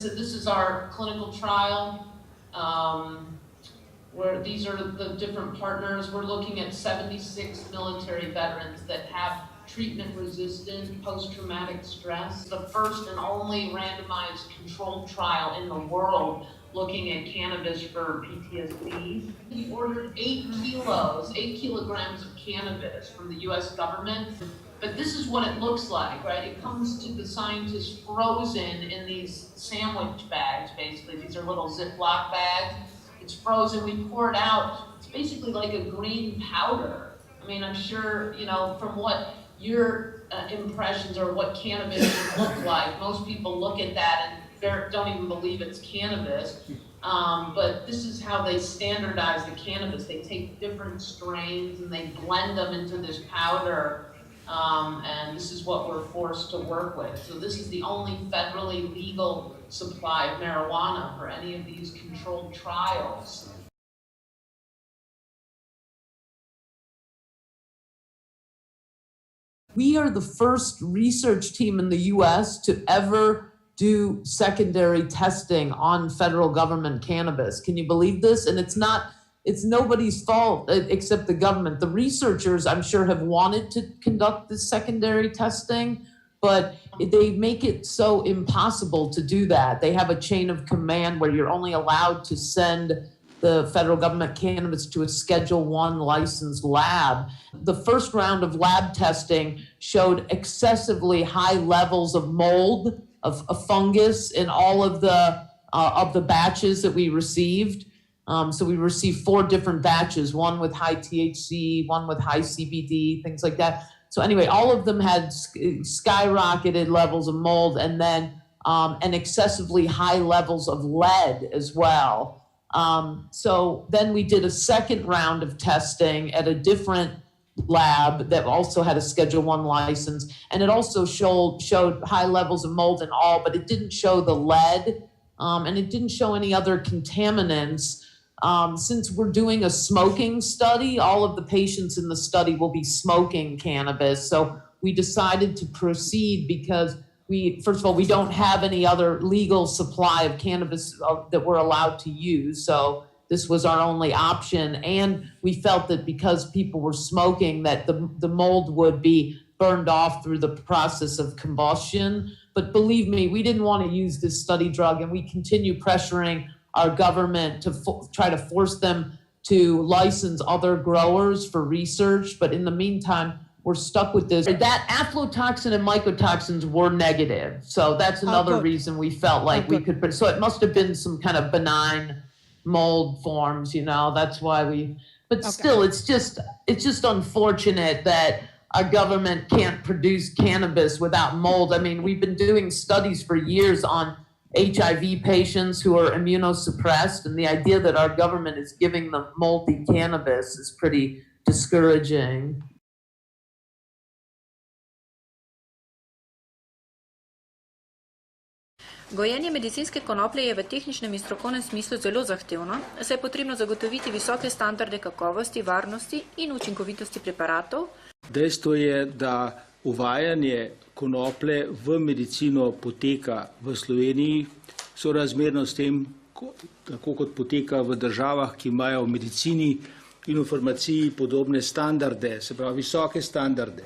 So this is our clinical trial, where these are the different partners. We're looking at 76 military veterans that have treatment-resistant post-traumatic stress. The first and only randomized controlled trial in the world looking at cannabis for PTSD. We ordered 8 kilograms of cannabis from the US government. But this is what it looks like, right? It comes to the scientists frozen in these sandwich bags, basically. These are little Ziploc bags. It's frozen, we pour it out. It's basically like a green powder. I mean, I'm sure, you know, from what your impressions or what cannabis would look like, most people look at that and don't even believe it's cannabis. But this is how they standardize the cannabis. They take different strains and they blend them into this powder. And this is what we're forced to work with. So this is the only federally legal supply of marijuana for any of these controlled trials. We are the first research team in the US to ever do secondary testing on federal government cannabis. Can you believe this? And it's nobody's fault except the government. The researchers, I'm sure, have wanted to conduct this secondary testing, but they make it so impossible to do that. They have a chain of command where you're only allowed to send the federal government cannabis to a Schedule I licensed lab. The first round of lab testing showed excessively high levels of mold, of fungus in all of the batches that we received. So we received 4 different batches, one with high THC, one with high CBD, things like that. So anyway, all of them had skyrocketed levels of mold and then and excessively high levels of lead as well. So then we did a second round of testing at a different lab that also had a Schedule I license, and it also showed high levels of mold and all, but it didn't show the lead, and it didn't show any other contaminants. Since we're doing a smoking study, all of the patients in the study will be smoking cannabis. So we decided to proceed because first of all, we don't have any other legal supply of cannabis that we're allowed to use. So this was our only option. And we felt that because people were smoking, that the mold would be burned off through the process of combustion. But believe me, we didn't want to use this study drug, and we continue pressuring our government to try to force them to license other growers for research. But in the meantime, we're stuck with this. That aflatoxin and mycotoxins were negative. So that's another reason we felt like we could, so it must have been some kind of benign mold forms, you know, that's why but still, it's just unfortunate that our government can't produce cannabis without mold. I mean, we've been doing studies for years on HIV patients who are immunosuppressed, and the idea that our government is giving them moldy cannabis is pretty discouraging. Gojenje medicinske konoplje je v tehničnem in strokovnem smislu zelo zahtevno, saj je potrebno zagotoviti visoke standarde kakovosti, varnosti in učinkovitosti preparatov. Dejstvo je, da uvajanje konoplje v medicino poteka v Sloveniji sorazmerno s tem, tako kot poteka v državah, ki imajo v medicini in v farmaciji podobne standarde, se pravi visoke standarde.